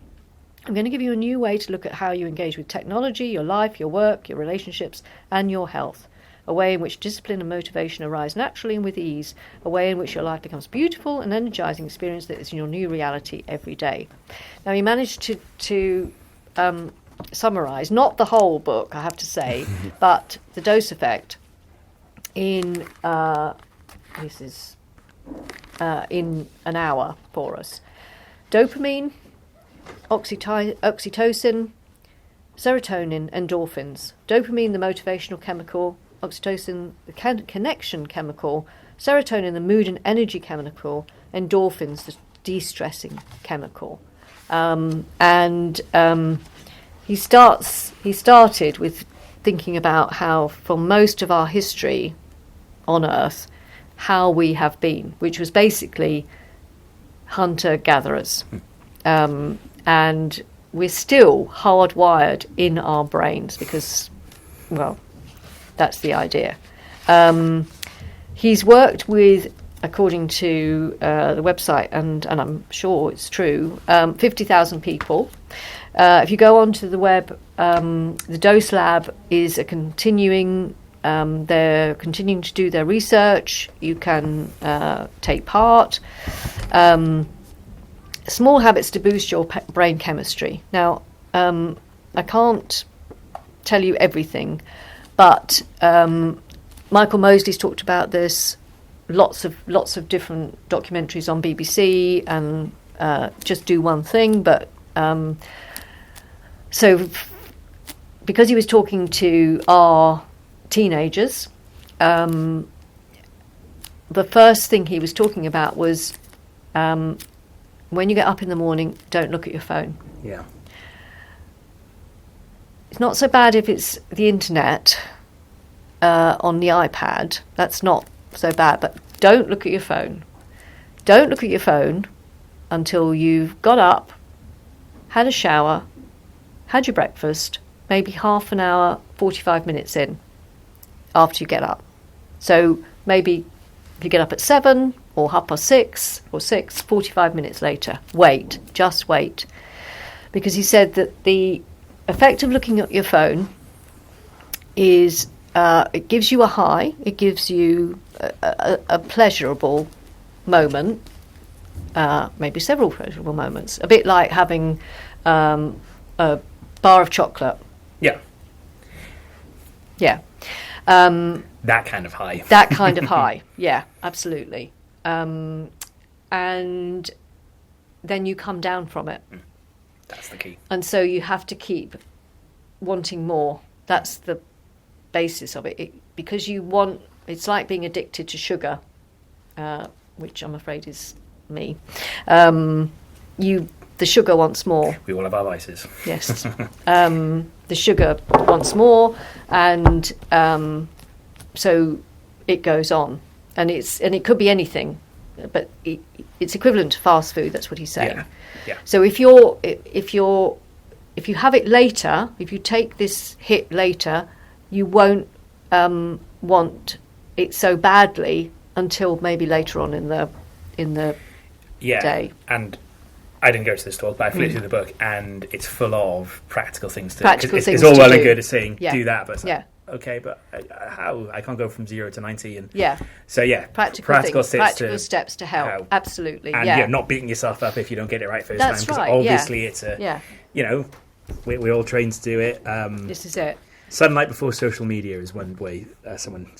Speaker 1: I'm going to give you a new way to look at how you engage with technology, your life, your work, your relationships, and your health. A way in which discipline and motivation arise naturally and with ease, a way in which your life becomes beautiful and energizing experience that is your new reality every day. Now, he managed to summarize, not the whole book, I have to say, but the dose effect in in an hour for us. Dopamine, oxytocin, serotonin, endorphins. Dopamine, the motivational chemical. Oxytocin, the connection chemical, serotonin, the mood and energy chemical, endorphins, the de-stressing chemical. He started with thinking about how, for most of our history on Earth, how we have been, which was basically hunter-gatherers. And we're still hardwired in our brains because, well, that's the idea. He's worked with, according to the website, and I'm sure it's true, 50,000 people. If you go onto the web, the Dose Lab is they're continuing to do their research. You can take part. Small habits to boost your brain chemistry. Now, I can't tell you everything, but Michael Mosley's talked about this. Lots of different documentaries on BBC and Just Do One Thing. But so because he was talking to our teenagers, the first thing he was talking about was when you get up in the morning, don't look at your phone.
Speaker 2: Yeah.
Speaker 1: It's not so bad if it's the internet on the iPad. That's not so bad, but don't look at your phone. Don't look at your phone until you've got up, had a shower, had your breakfast, maybe half an hour, 45 minutes in after you get up. So maybe if you get up at 7 or 6:30 or 6, 45 minutes later, just wait. Because he said that the effect of looking at your phone is it gives you a high, it gives you a pleasurable moment, maybe several pleasurable moments, a bit like having a bar of chocolate.
Speaker 2: Yeah.
Speaker 1: Yeah.
Speaker 2: That kind of high.
Speaker 1: That kind of high, yeah, absolutely. And then you come down from it.
Speaker 2: That's the key. And
Speaker 1: so you have to keep wanting more. That's the basis of it. Because you want, it's like being addicted to sugar, which I'm afraid is me. The sugar wants more.
Speaker 2: We all have our vices.
Speaker 1: Yes. The sugar wants more, and so it goes on. And it could be anything, but it's equivalent to fast food. That's what he's saying.
Speaker 2: Yeah. Yeah.
Speaker 1: So if you have it later, if you take this hit later, you won't want it so badly until maybe later on in the day.
Speaker 2: And I didn't go to this talk, but I flew through the book, and it's full of practical things to
Speaker 1: Practical
Speaker 2: do.
Speaker 1: things
Speaker 2: It's all
Speaker 1: to
Speaker 2: well
Speaker 1: do.
Speaker 2: and good at saying
Speaker 1: Yeah.
Speaker 2: do that, but it's like,
Speaker 1: Yeah.
Speaker 2: okay, but how? I can't go from 0 to 90. And
Speaker 1: Yeah.
Speaker 2: so
Speaker 1: Practical things, practical steps to help. Absolutely.
Speaker 2: And
Speaker 1: yeah.
Speaker 2: not beating yourself up if you don't get it right first
Speaker 1: That's
Speaker 2: time.
Speaker 1: right,
Speaker 2: Obviously, it's a
Speaker 1: Yeah.
Speaker 2: we're all trained to do it.
Speaker 1: This is it.
Speaker 2: Sunlight before social media is one way someone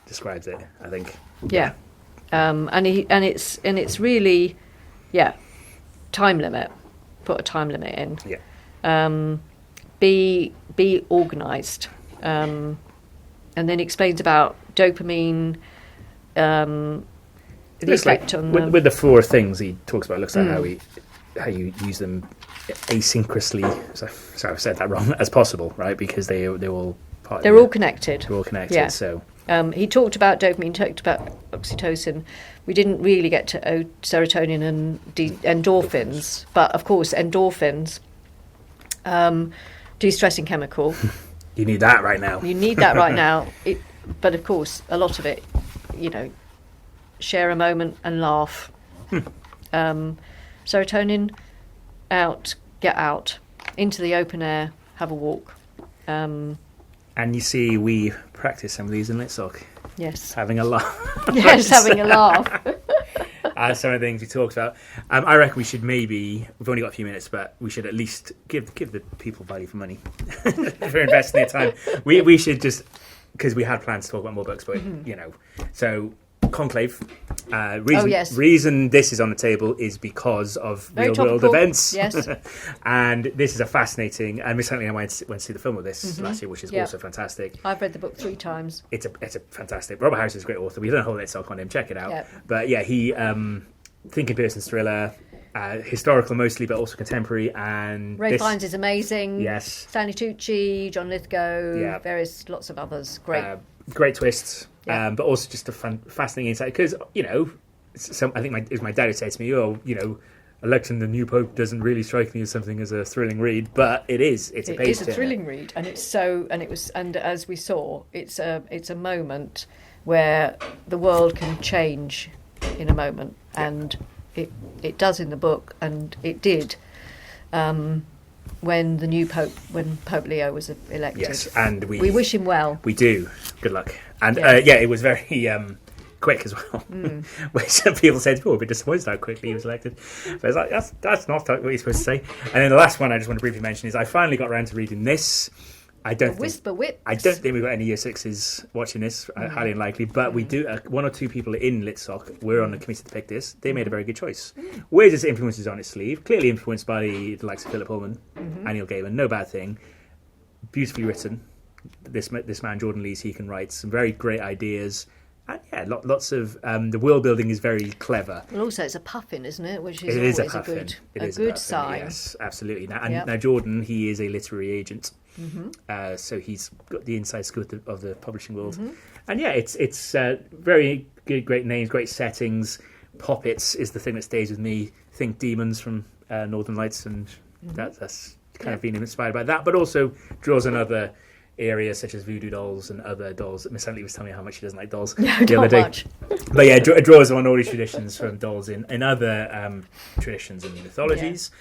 Speaker 2: describes it, I think.
Speaker 1: Yeah. And it's really, time limit. Put a time limit in.
Speaker 2: Yeah.
Speaker 1: Be organised. And then explains about dopamine, the effect on
Speaker 2: with the 4 things he talks about. Looks at how you use them asynchronously. Sorry, I've said that wrong. As possible, right? Because they're all part.
Speaker 1: They're all connected.
Speaker 2: They're all connected.
Speaker 1: Yeah.
Speaker 2: So
Speaker 1: he talked about dopamine, talked about oxytocin. We didn't really get to serotonin and endorphins, but of course endorphins, de-stressing chemical.
Speaker 2: you need that right now.
Speaker 1: You need that right now. But of course, a lot of it, share a moment and laugh. Serotonin, get out, into the open air, have a walk.
Speaker 2: And you see, we practice some of these in Litsoc.
Speaker 1: Yes.
Speaker 2: Having a laugh.
Speaker 1: Yes, having a laugh.
Speaker 2: Some of the things we talked about. I reckon we should we've only got a few minutes, but we should at least give the people value for money for investing their time. We should just, because we had plans to talk about more books, but, so Conclave. Reason this is on the table is because of
Speaker 1: Very
Speaker 2: real world
Speaker 1: topical.
Speaker 2: events.
Speaker 1: Yes.
Speaker 2: And this is a fascinating, and Miss Huntley and I went to see the film of this last year, which is also fantastic.
Speaker 1: I've read the book 3 times.
Speaker 2: It's a fantastic. Robert Harris is a great author. We've done a whole Litsoc on him. Check it out.
Speaker 1: Yep.
Speaker 2: But yeah, he thinking person's thriller, historical mostly, but also contemporary. And
Speaker 1: Ray Fiennes is amazing.
Speaker 2: Yes.
Speaker 1: Stanley Tucci, John Lithgow, lots of others. Great.
Speaker 2: Great twists,
Speaker 1: Yeah.
Speaker 2: but also just a fascinating insight. Because I think it was my dad who said to me, electing the new pope doesn't really strike me as something as a thrilling read, but it is. It's a page
Speaker 1: It's a
Speaker 2: turner.
Speaker 1: thrilling read, and and as we saw, it's a moment where the world can change in a moment, and it does in the book, and it did when Pope Leo was elected.
Speaker 2: Yes, and we
Speaker 1: wish him well.
Speaker 2: We do. Good luck. And
Speaker 1: Yes.
Speaker 2: it was very quick as well. Which some people said, a bit disappointed how quickly he was elected. But it's like, that's not what you're supposed to say. And then the last one I just want to briefly mention is I finally got around to reading this. I don't think we got any year 6s watching this, highly unlikely, but we do, 1 or 2 people in Litsoc were on the committee to pick this. They made a very good choice. Wears its influences on its sleeve, clearly influenced by the likes of Philip Pullman and Neil Gaiman, no bad thing. Beautifully written. This man, Jordan Lees, he can write some very great ideas. And lots of the world building is very clever.
Speaker 1: Well, also it's a puffin, isn't it? Which is
Speaker 2: always
Speaker 1: a good sign.
Speaker 2: Yes, absolutely. Now Jordan, he is a literary agent, so he's got the inside scoop of the publishing world. And it's very good, great names, great settings. Poppets is the thing that stays with me. Think demons from Northern Lights, and that's kind of been inspired by that, but also draws on other areas such as voodoo dolls and other dolls. Miss Huntley was telling me how much she doesn't like dolls the other day.
Speaker 1: Much.
Speaker 2: But yeah, it draws on all these traditions from dolls in other traditions and mythologies. Yeah.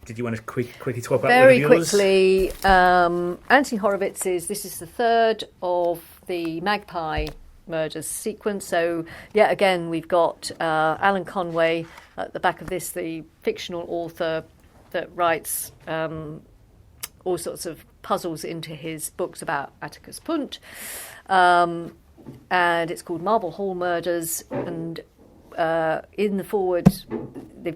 Speaker 2: Did you want to quickly talk about
Speaker 1: very
Speaker 2: one of yours?
Speaker 1: quickly? Anthony Horowitz's. This is the 3rd of the Magpie murders sequence. So again, we've got Alan Conway at the back of this, the fictional author that writes all sorts of puzzles into his books about Atticus Punt, and it's called Marble Hall Murders. And in the forward, they've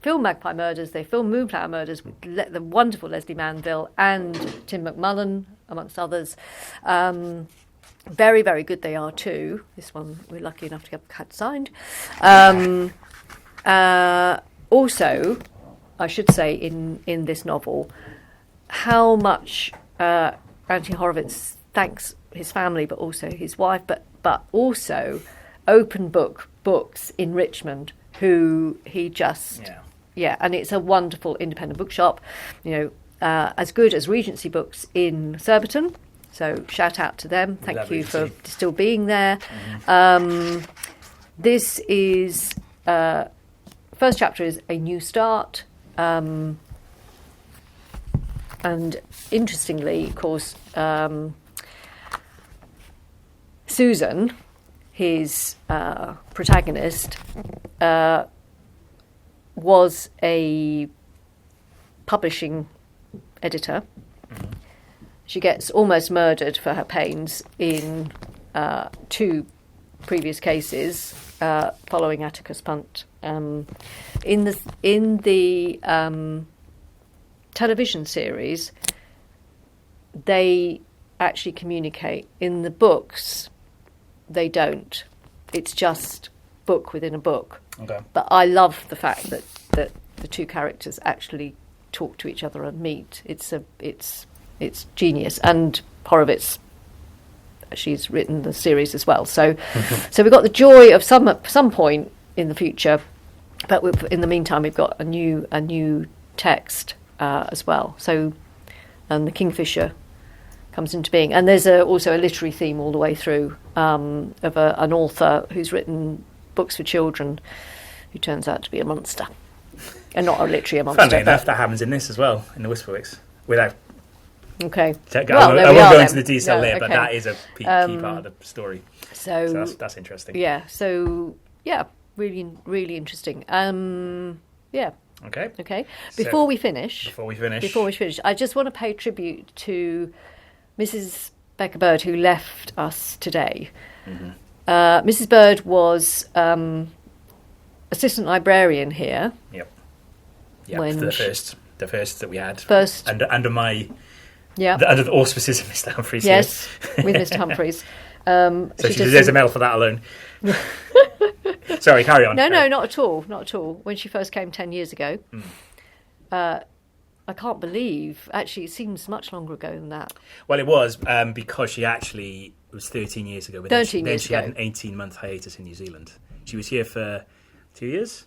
Speaker 1: filmed Magpie Murders, they filmed Moonflower Murders with the wonderful Leslie Manville and Tim McMullen, amongst others. Very, very good they are too. This one we're lucky enough to get had signed. Also, I should say in this novel, how much Anthony Horowitz thanks his family, but also his wife, but also Open Books in Richmond, who he just and it's a wonderful independent bookshop, as good as Regency Books in Surbiton. So shout out to them. Thank you for still being there. This is first chapter is a new start. And interestingly, of course, Susan, his protagonist, was a publishing editor. She gets almost murdered for her pains in 2 previous cases following Atticus Punt. In the television series, they actually communicate. In the books, they don't. It's just book within a book.
Speaker 2: Okay.
Speaker 1: But I love the fact that the 2 characters actually talk to each other and meet. It's genius. And Horowitz, she's written the series as well. So we've got the joy of some point in the future, but in the meantime we've got a new text as well. So, and the Kingfisher comes into being, and there's also a literary theme all the way through of an author who's written books for children who turns out to be a monster, and not literally a monster.
Speaker 2: Funnily enough, that happens in this as well, in the Whisperwicks. Without
Speaker 1: okay,
Speaker 2: I won't go into the detail there, but that is a key part of the story. So that's interesting.
Speaker 1: Yeah. So yeah, really, really interesting. Yeah.
Speaker 2: Okay.
Speaker 1: Before we finish, I just want to pay tribute to Mrs. Becca Bird, who left us today. Mrs. Bird was assistant librarian here.
Speaker 2: Yep. When the first that we had.
Speaker 1: First
Speaker 2: under my
Speaker 1: Yeah.
Speaker 2: Under the auspices of Mr. Humphreys.
Speaker 1: Yes, with Mr. Humphreys.
Speaker 2: So she deserves a medal for that alone. Sorry, carry on.
Speaker 1: No, not at all. Not at all. When she first came 10 years ago, I can't believe, actually, it seems much longer ago than that.
Speaker 2: Well, it was because she actually, it was 13 years ago. But then she had an 18-month hiatus in New Zealand. She was here for 2 years.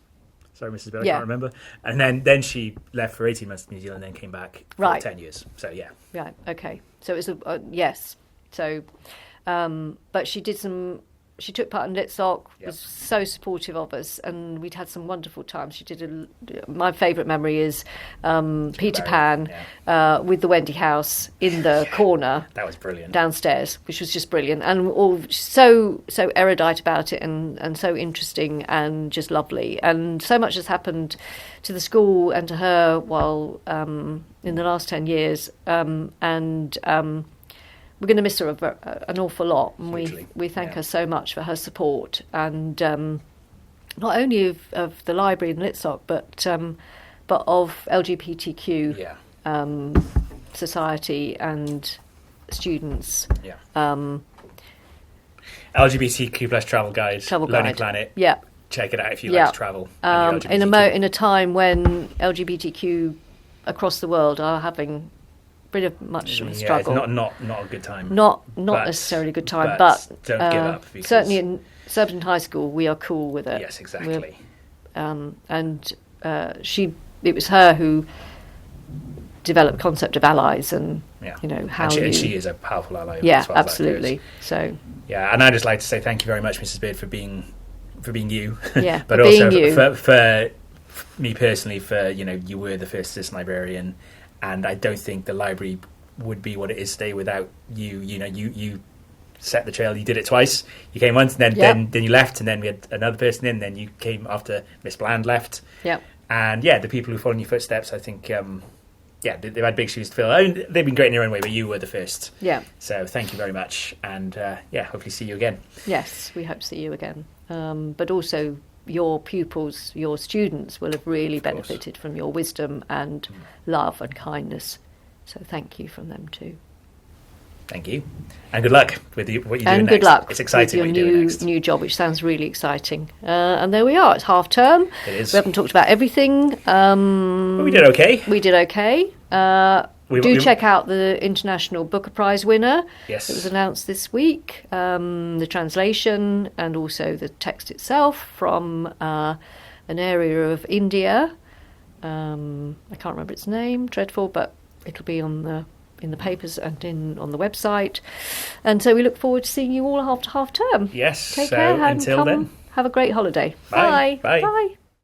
Speaker 2: Sorry, Mrs. Bell, I can't remember. And then she left for 18 months to New Zealand and then came back for 10 years. So, yeah.
Speaker 1: Right, okay. So it was, yes. So, but she did she took part in Litsoc, was so supportive of us, and we'd had some wonderful times. She did my favourite memory is Peter Pan with the Wendy house in the corner.
Speaker 2: That was brilliant.
Speaker 1: Downstairs, which was just brilliant, and all so erudite about it, and so interesting and just lovely. And so much has happened to the school and to her while in the last 10 years, and we're going to miss her an awful lot, and we thank her so much for her support, and not only of the library in Litsoc, but of LGBTQ society and students.
Speaker 2: LGBTQ plus travel guide, Lonely Planet.
Speaker 1: Yeah,
Speaker 2: check it out if you like to travel.
Speaker 1: In a time when LGBTQ across the world are having pretty much of a struggle.
Speaker 2: It's not a good time.
Speaker 1: Not necessarily a good time, but
Speaker 2: don't give up.
Speaker 1: Certainly in Surbiton High School, we are cool with it.
Speaker 2: Yes, exactly.
Speaker 1: It was her who developed the concept of allies, and how
Speaker 2: she is a powerful ally.
Speaker 1: Yeah,
Speaker 2: as far as
Speaker 1: absolutely. So
Speaker 2: and I'd just like to say thank you very much, Mrs. Beard, for being you.
Speaker 1: Yeah,
Speaker 2: but also for me personally, you were the first assistant librarian. And I don't think the library would be what it is today without you. You set the trail. You did it twice. You came once, and then you left, and then we had another person in. Then you came after Miss Bland left.
Speaker 1: Yeah. And
Speaker 2: the people who follow in your footsteps, I think, they've had big shoes to fill. I mean, they've been great in their own way, but you were the first.
Speaker 1: Yeah.
Speaker 2: So thank you very much, and hopefully see you again.
Speaker 1: Yes, we hope to see you again. But also, your pupils, your students will have really benefited from your wisdom and love and kindness. So thank you from them too.
Speaker 2: Thank you. And good luck with what you're doing next.
Speaker 1: And good luck.
Speaker 2: It's exciting
Speaker 1: with
Speaker 2: what you're doing next.
Speaker 1: New job, which sounds really exciting. And there we are. It's half term.
Speaker 2: It is.
Speaker 1: We haven't talked about everything.
Speaker 2: But we did okay.
Speaker 1: Check out the International Booker Prize winner.
Speaker 2: Yes.
Speaker 1: It was announced this week. The translation and also the text itself from an area of India. I can't remember its name. Dreadful, but it'll be in the papers and on the website. And so we look forward to seeing you all after half term.
Speaker 2: Yes.
Speaker 1: Take care.
Speaker 2: Until then,
Speaker 1: have a great holiday.
Speaker 2: Bye.
Speaker 1: Bye.